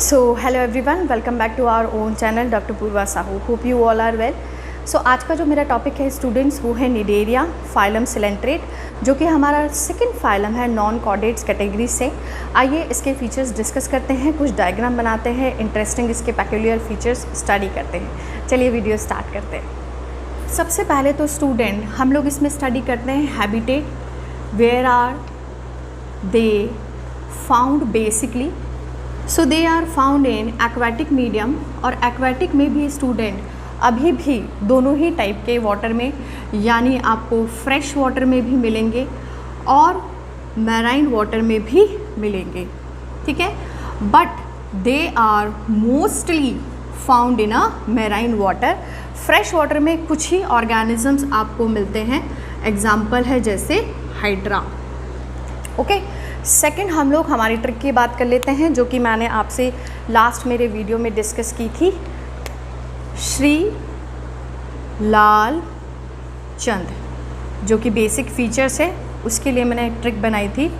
So hello everyone, welcome back to our own channel doctor Purva Sahu. Hope you all are well. So आज का जो मेरा topic है students, वो है निडेरिया फाइलम सिलेंट्रेट, जो कि हमारा सेकंड फाइलम है नॉन कॉर्डेट्स कैटेगरी से। आइए इसके फीचर्स डिस्कस करते हैं, कुछ डायग्राम बनाते हैं, इंटरेस्टिंग इसके पेक्यूलियर फीचर्स स्टडी करते हैं। चलिए वीडियो स्टार्ट करते हैं। सबसे पहले तो स्टूडेंट हम लोग इसमें स्टडी करते हैं habitat, where are they found basically. So they are found in aquatic medium, और एक्वाटिक में भी स्टूडेंट अभी भी दोनों ही टाइप के वाटर में, यानी आपको फ्रेश वाटर में भी मिलेंगे और मैराइन वाटर में भी मिलेंगे, ठीक है। But they are mostly found in a marine water. Fresh water में कुछ ही ऑर्गेनिजम्स आपको मिलते हैं, एग्जाम्पल है जैसे हाइड्रा। ओके, सेकंड हम लोग हमारी ट्रिक की बात कर लेते हैं, जो कि मैंने आपसे लास्ट मेरे वीडियो में डिस्कस की थी। श्री लाल चंद, जो कि बेसिक फीचर्स है, उसके लिए मैंने एक ट्रिक बनाई थी।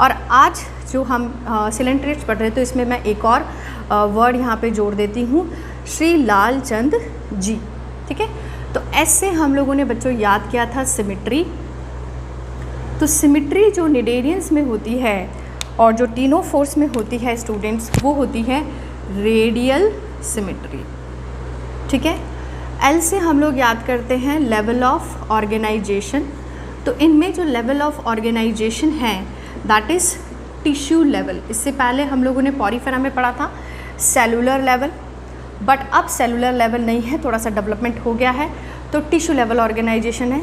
और आज जो हम सिलेंट्रेट्स पढ़ रहे थे, तो इसमें मैं एक और वर्ड यहाँ पे जोड़ देती हूँ, श्री लाल चंद जी, ठीक है। तो ऐसे हम लोगों ने बच्चों याद किया था सिमिट्री। तो सिमिट्री जो निडेरियंस में होती है और जो टीनोफोर्स में होती है स्टूडेंट्स, वो होती है रेडियल सिमिट्री, ठीक है। एल से हम लोग याद करते हैं लेवल ऑफ ऑर्गेनाइजेशन। तो इनमें जो लेवल ऑफ ऑर्गेनाइजेशन है दैट इज़ टिश्यू लेवल। इससे पहले हम लोगों ने पॉरीफेरा में पढ़ा था सेलुलर लेवल, बट अब सेलुलर लेवल नहीं है, थोड़ा सा डेवलपमेंट हो गया है, तो टिश्यू लेवल ऑर्गेनाइजेशन है।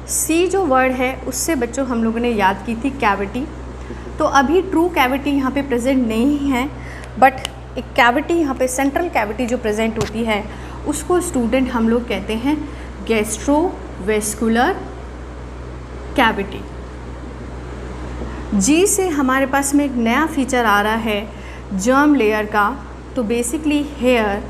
सी जो वर्ड है उससे बच्चों हम लोगों ने याद की थी कैविटी। तो अभी ट्रू कैविटी यहाँ पे प्रेजेंट नहीं है, बट एक कैविटी यहाँ पे सेंट्रल कैविटी जो प्रेजेंट होती है उसको स्टूडेंट हम लोग कहते हैं गैस्ट्रोवेस्कुलर कैविटी। जी से हमारे पास में एक नया फीचर आ रहा है जर्म लेयर का। तो basically here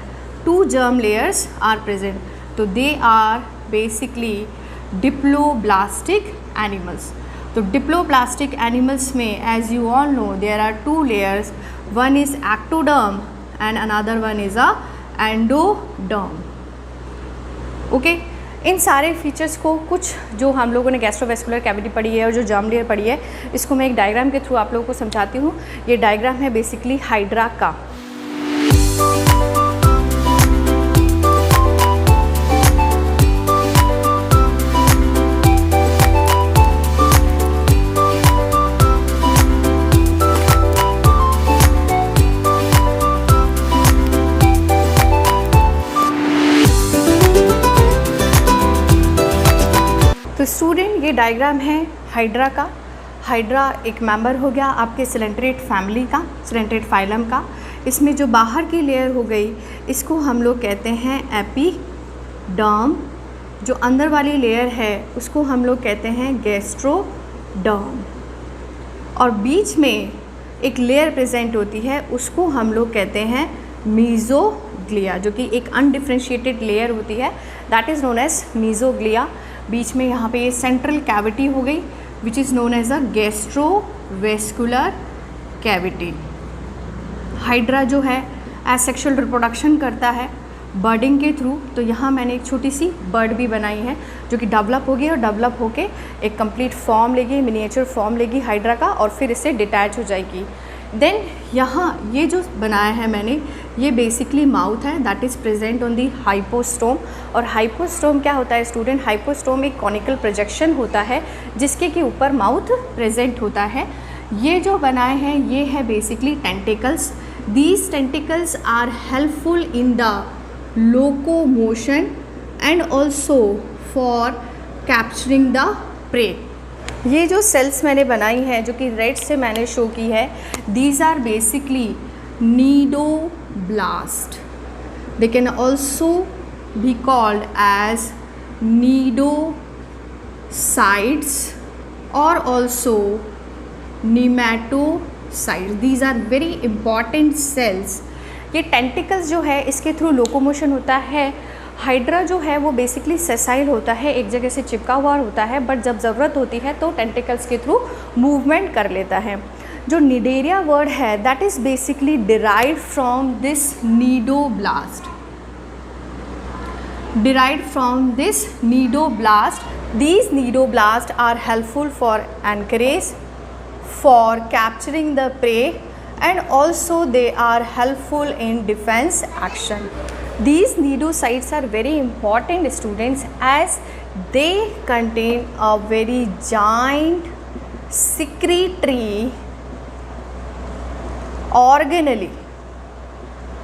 2 germ layers are present, तो they are basically diploblastic animals. तो डिप्लोब्लास्टिक एनिमल्स में as you all know there are 2 layers, one is ectoderm and another one is a endoderm. Okay, इन सारे features को कुछ जो हम लोगों ने गैस्ट्रोवेस्कुलर कैविटी पढ़ी है और जो जर्म लेयर पढ़ी है, इसको मैं एक डायग्राम के थ्रू आप लोगों को समझाती हूँ। ये डायग्राम है बेसिकली हाइड्रा का। तो स्टूडेंट ये डायग्राम है हाइड्रा का। हाइड्रा एक मेंबर हो गया आपके सिलेंट्रेट फैमिली का, सिलेंट्रेट फाइलम का। इसमें जो बाहर की लेयर हो गई, इसको हम लोग कहते हैं एपिडर्म। जो अंदर वाली लेयर है उसको हम लोग कहते हैं गैस्ट्रोडर्म। और बीच में एक लेयर प्रेजेंट होती है, उसको हम लोग कहते हैं मीजोग्लिया, जो कि एक अनडिफ्रेंशिएटेड लेयर होती है, that is known as mesoglea. बीच में यहाँ पे ये सेंट्रल कैविटी हो गई which is known as a gastrovascular cavity. Hydra जो है एसेक्सुअल रिप्रोडक्शन करता है बर्डिंग के थ्रू। तो यहाँ मैंने एक छोटी सी बर्ड भी बनाई है जो कि डेवलप होगी और डेवलप होके एक कंप्लीट फॉर्म लेगी, मिनिएचर फॉर्म लेगी हाइड्रा का, और फिर इससे डिटैच हो जाएगी। देन यहाँ ये जो बनाया है मैंने, ये बेसिकली माउथ है that is present on the hypostome. और हाइपोस्टोम क्या होता है स्टूडेंट? हाइपोस्टोम एक कॉनिकल प्रोजेक्शन होता है जिसके के ऊपर माउथ प्रेजेंट होता है। ये जो बनाए हैं ये है basically tentacles. These tentacles are helpful in the locomotion and also for capturing the prey. ये जो सेल्स मैंने बनाई हैं, जो कि रेड से मैंने शो की है, these are basically cnidoblast. They can also be called as cnidocytes और also nematocytes. These are very important cells. ये टेंटिकल्स जो है इसके थ्रू लोकोमोशन होता है। हाइड्रा जो है वो बेसिकली सेसाइल होता है, एक जगह से चिपका हुआ होता है, बट जब ज़रूरत होती है तो टेंटिकल्स के थ्रू मूवमेंट कर लेता है। जो निडेरिया वर्ड है that is basically derived from this cnidoblast, derived from this nidoblast. These nidoblasts are helpful for anchorage, for capturing the prey, and also they are helpful in defense action. These nidocytes are very important, students, as they contain a very giant secretory organelle,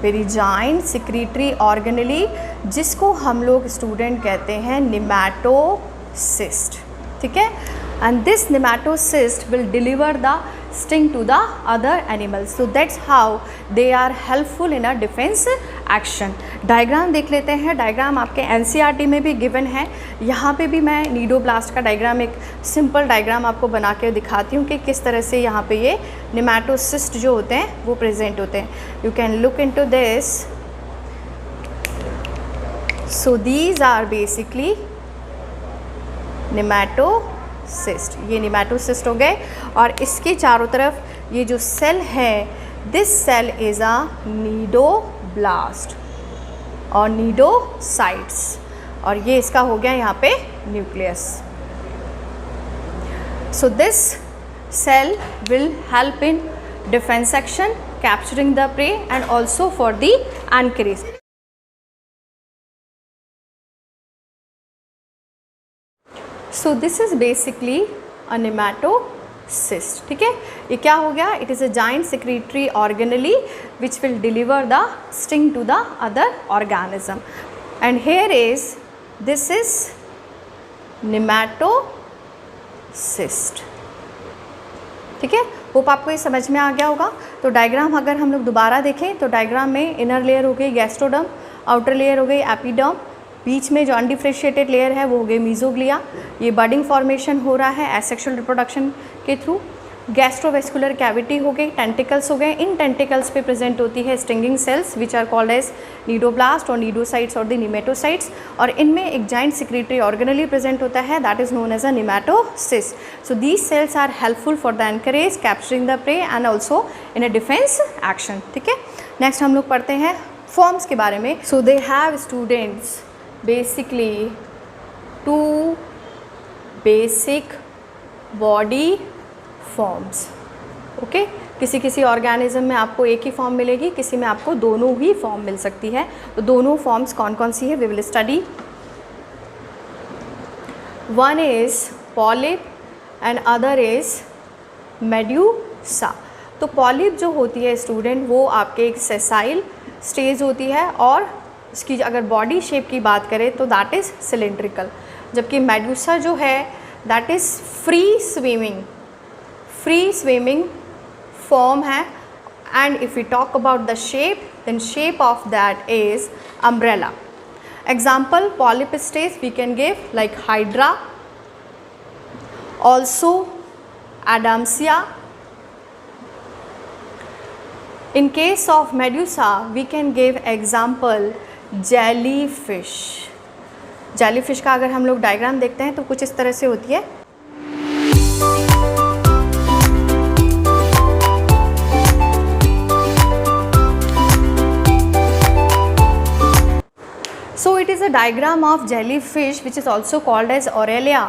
very giant secretory organelle, जिसको हम लोग student कहते हैं nematocyst, ठीक है। And this nematocyst will deliver the sting to the other animals, so that's how they are helpful in a defence action. Diagram देख लेते हैं। डायग्राम आपके एनसीईआरटी में भी गिवन है। यहाँ पे भी मैं नीडोब्लास्ट का डायग्राम, एक सिंपल डायग्राम आपको बना के दिखाती हूँ कि किस तरह से यहाँ पे ये निमैटोसिस्ट जो होते हैं वो प्रेजेंट होते हैं। You can look into this. So these are basically nematocyst, ये निमैटोसिस्ट हो गए। और इसके चारों तरफ ये जो सेल है, this cell is a nidoblast और नीडोसाइट्स, और ये इसका हो गया यहाँ पे nucleus. So this cell will help in defense action, capturing the prey, and also for the anchorage. So this is basically a nematocyst, ठीक है। ये क्या हो गया? It is a giant secretory organelle which will deliver the sting to the other organism. And here is, this is nematocyst, ठीक है। Hope आपको ये समझ में आ गया होगा। तो डायग्राम अगर हम लोग दोबारा देखें तो डायग्राम में इनर लेयर हो गई गैस्ट्रोडर्म, आउटर लेयर हो गई एपिडर्म, बीच में जो अनडिफ्रेशिएटेड लेयर है वो हो गई मीजोग्लिया। ये बडिंग फॉर्मेशन हो रहा है एसेक्सुअल रिप्रोडक्शन के थ्रू। गैस्ट्रोवेस्कुलर कैविटी हो गई, टेंटिकल्स हो गए। इन टेंटिकल्स पे प्रेजेंट होती है stinging cells which are called as nidoblast और नीडोसाइट्स और द निमेटोसाइट्स, और इनमें एक जाइंट सिक्रीटरी ऑर्गेनली प्रेजेंट होता है that is known as a nematocyst. So these cells are helpful for the anchorage, capturing the prey and also in a defence action, ठीक है। Next हम लोग पढ़ते हैं फॉर्म्स के बारे में। So they have students basically two basic body forms, okay. किसी किसी ऑर्गेनिज्म में आपको एक ही फॉर्म मिलेगी, किसी में आपको दोनों ही फॉर्म मिल सकती है। तो दोनों फॉर्म्स कौन कौन सी है we will study. One is polyp and other is medusa. तो पॉलिप जो होती है स्टूडेंट वो आपके एक सेसाइल स्टेज होती है और इसकी अगर बॉडी शेप की बात करें तो दैट इज़ सिलेंड्रिकल, जबकि मेड्यूसा जो है that is free swimming form है। And if we talk about the shape then shape of that is umbrella. Example polyp stage we can give like hydra, also Adamsia. In case of Medusa, we can give example jellyfish. Jellyfish का अगर हम लोग diagram देखते हैं तो कुछ इस तरह से होती है। So it is a diagram of jellyfish which is also called as Aurelia.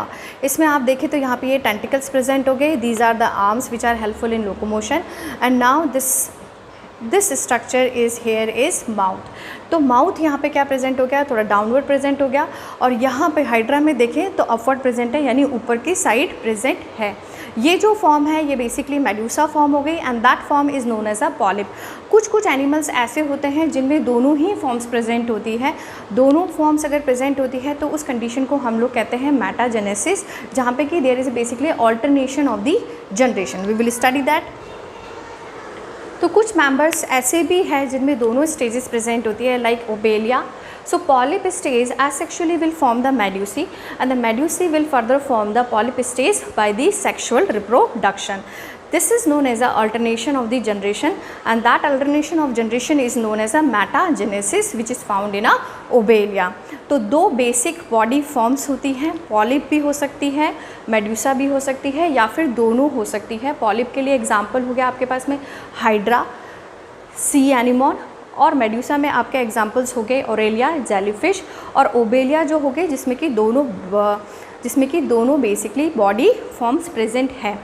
इसमें आप देखें तो यहाँ पे ये tentacles present हो गए। These are the arms which are helpful in locomotion. And now this structure is here is mouth. तो माउथ यहाँ पे क्या प्रेजेंट हो गया, थोड़ा डाउनवर्ड प्रेजेंट हो गया, और यहाँ पे हाइड्रा में देखें तो अपवर्ड प्रेजेंट है, यानी ऊपर की साइड प्रेजेंट है। ये जो फॉर्म है ये बेसिकली मेड्यूसा फॉर्म हो गई and that form is known as a polyp. कुछ एनिमल्स ऐसे होते हैं जिनमें दोनों ही फॉर्म्स प्रेजेंट होती है। दोनों फॉर्म्स अगर प्रेजेंट होती है तो उस कंडीशन को हम लोग कहते हैं मेटाजेनेसिस, जहाँ पे कि there is basically alternation of the generation. We will study that. तो कुछ मेंबर्स ऐसे भी हैं जिनमें दोनों स्टेजेस प्रेजेंट होती है like Obelia. So polyp stage asexually will form the medusae and the medusae will further form the polyp stage by the sexual reproduction. This is known as a alternation of the generation, and that alternation of generation is known as a metagenesis, which is found in a obelia. तो दो basic body forms होती हैं, polyp भी हो सकती है, medusa भी हो सकती है, या फिर दोनों हो सकती है. पॉलिप के लिए एग्जाम्पल हो गया आपके पास में हाइड्रा, सी एनिमोन, और मेड्यूसा में आपके एग्जाम्पल्स हो गए ओरेलिया, जेलीफिश, और ओबेलिया जो हो गए जिसमें कि दोनों बेसिकली बॉडी फॉर्म्स प्रेजेंट है.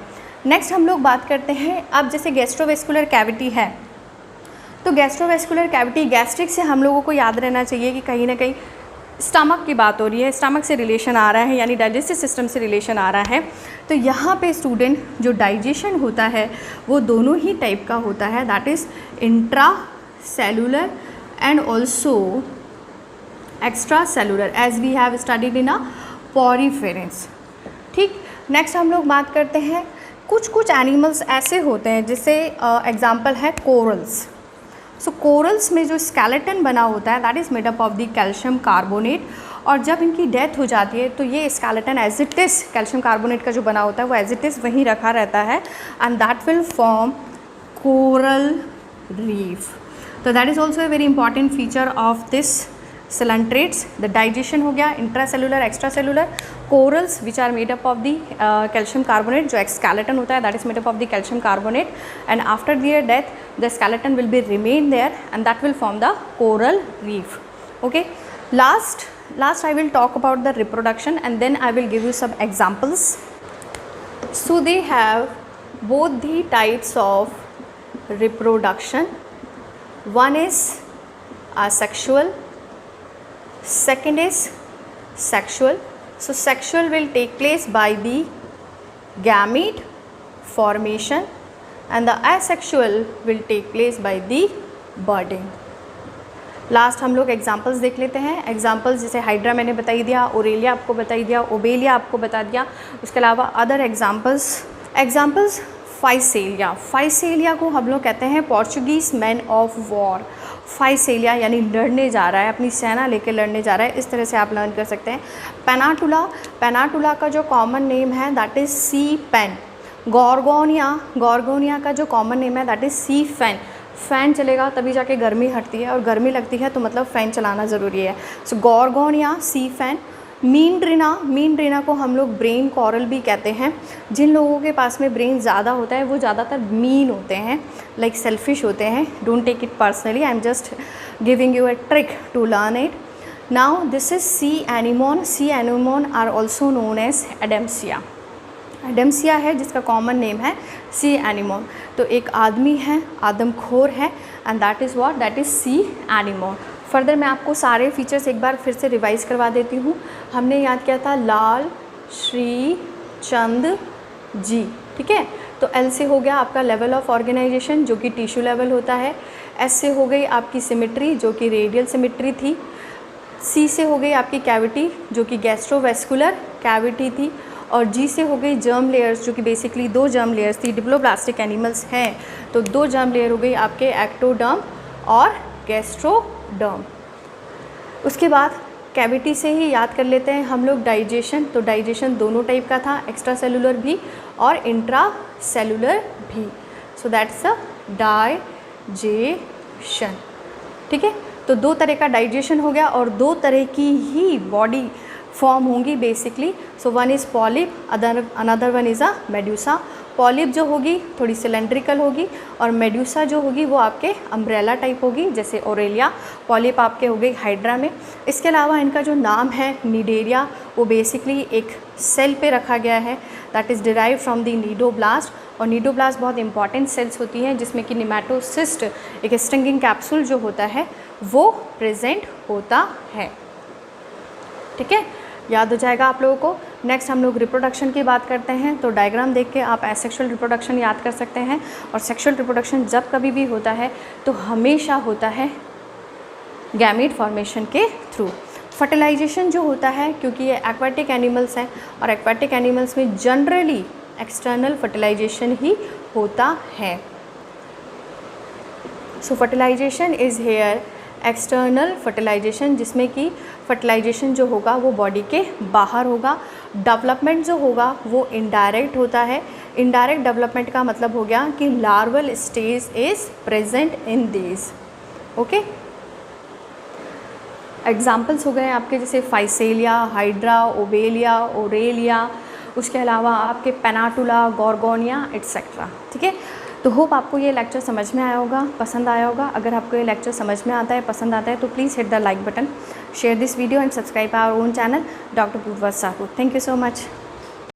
नेक्स्ट हम लोग बात करते हैं, अब जैसे गैस्ट्रोवेस्कुलर कैविटी है, तो गैस्ट्रोवेस्कुलर कैविटी, गैस्ट्रिक से हम लोगों को याद रहना चाहिए कि कहीं ना कहीं स्टमक की बात हो रही है, स्टमक से रिलेशन आ रहा है, यानी डाइजेस्टिव सिस्टम से रिलेशन आ रहा है. तो यहाँ पे स्टूडेंट जो डाइजेशन होता है वो दोनों ही टाइप का होता है, that is intra cellular and also extra cellular, as we have studied in a poriferans. ठीक, नेक्स्ट हम लोग बात करते हैं, कुछ एनिमल्स ऐसे होते हैं जैसे एग्जाम्पल है कोरल्स. सो कोरल्स में जो स्केलेटन बना होता है that is made up of the calcium carbonate, और जब इनकी डेथ हो जाती है तो ये skeleton as it is, calcium carbonate का जो बना होता है वो एज इट इज़ वहीं रखा रहता है, and that will form coral reef. तो that is also a very important feature of this coelenterates. The digestion हो गया, intracellular, extra cellular, corals which are made up of the calcium carbonate, जो skeleton होता है that is made up of the calcium carbonate, and after their death the skeleton will be remain there and that will form the coral reef. Okay, last I will talk about the reproduction and then I will give you some examples. So they have both the types of reproduction. One is asexual, second is sexual. So sexual will take place by the gamete formation and the asexual will take place by the budding. Last हम लोग examples देख लेते हैं. Examples जैसे hydra मैंने बता दिया, Aurelia आपको बता दिया, ओबेलिया आपको बता दिया. उसके अलावा अदर एग्जाम्पल्स फाइसेलिया. फाइसेलिया को हम लोग कहते हैं Portuguese man of war. Physalia यानी लड़ने जा रहा है, अपनी सेना लेकर लड़ने जा रहा है, इस तरह से आप लर्न कर सकते हैं. पेनाटुला का जो कॉमन नेम है that is sea pen. Gorgonia का जो कॉमन नेम है that is sea fan. Fan चलेगा तभी जाके गर्मी हटती है, और गर्मी लगती है तो मतलब फ़ैन चलाना ज़रूरी है. सो गॉर्गोनिया, सी फैन. मीन को हम लोग ब्रेन कॉरल भी कहते हैं. जिन लोगों के पास में ब्रेन ज़्यादा होता है वो ज़्यादातर मीन होते हैं, लाइक सेल्फिश होते हैं. Don't take it personally, I am just giving you a trick to learn it. Now this is sea anemone. Sea anemone are also known as adamsia. Adamsia है जिसका कॉमन नेम है सी anemone. तो एक आदमी है, आदमखोर है, and that is what, that is C anemone. Further मैं आपको सारे फीचर्स एक बार फिर से रिवाइज करवा देती हूँ. हमने याद किया था लाल, श्री, चंद, जी. ठीक है, तो एल से हो गया आपका लेवल ऑफ ऑर्गेनाइजेशन जो कि टिश्यू लेवल होता है. एस से हो गई आपकी सिमेट्री जो कि रेडियल सिमेट्री थी. सी से हो गई आपकी कैविटी जो कि गैस्ट्रोवेस्कुलर कैविटी थी. और जी से हो गई जर्म लेयर्स जो कि बेसिकली 2 जर्म लेयर्स थी. डिप्लोब्लास्टिक एनिमल्स हैं तो 2 जर्म लेयर हो गई आपके एक्टोडर्म और गैस्ट्रोडर्म. उसके बाद कैविटी से ही याद कर लेते हैं हम लोग डाइजेशन. तो डाइजेशन दोनों टाइप का था, एक्स्ट्रा सेलुलर भी और इंट्रा सेलुलर भी. So that's a digestion. ठीक है, तो 2 तरह का डाइजेशन हो गया और 2 तरह की ही बॉडी फॉर्म होंगी basically. So one is polyp, another one is a medusa. Polyp जो होगी थोड़ी सिलेंड्रिकल होगी और मेड्यूसा जो होगी वो आपके अम्ब्रेला टाइप होगी, जैसे ओरेलिया. पॉलिप आपके हो गई हाइड्रा में. इसके अलावा इनका जो नाम है निडेरिया, वो बेसिकली एक सेल पे रखा गया है that is derive from the cnidoblast. और नीडोब्लास्ट बहुत इंपॉर्टेंट सेल्स होती हैं जिसमें कि निमेटोसिस्ट, एक स्टिंगिंग कैप्सूल जो होता है वो प्रेजेंट होता है. ठीक है, याद हो जाएगा आप लोगों को. नेक्स्ट हम लोग रिप्रोडक्शन की बात करते हैं. तो डायग्राम देख के आप एसेक्सुअल रिप्रोडक्शन याद कर सकते हैं. और सेक्सुअल रिप्रोडक्शन जब कभी भी होता है तो हमेशा होता है गैमीट फॉर्मेशन के थ्रू. फर्टिलाइजेशन जो होता है, क्योंकि ये एक्वाटिक एनिमल्स हैं और एक्वाटिक एनिमल्स में जनरली एक्सटर्नल फर्टिलाइजेशन ही होता है. So fertilization is here external fertilization, जिसमें कि फर्टिलाइजेशन जो होगा वो बॉडी के बाहर होगा. डेवलपमेंट जो होगा वो इनडायरेक्ट होता है, इनडायरेक्ट डेवलपमेंट का मतलब हो गया कि larval stage is present in these. Okay, examples हो गए आपके जैसे फाइसेलिया, हाइड्रा, ओबेलिया, ओरेलिया, उसके अलावा आपके पेनाटुला, गॉर्गोनिया एट्सेट्रा। ठीक है, तो होप आपको ये लेक्चर समझ में आया होगा, पसंद आया होगा। अगर आपको ये लेक्चर समझ में आता है, पसंद आता है, तो please hit the like button, share this video and subscribe our own channel doctor Purva Sahu. Thank you so much.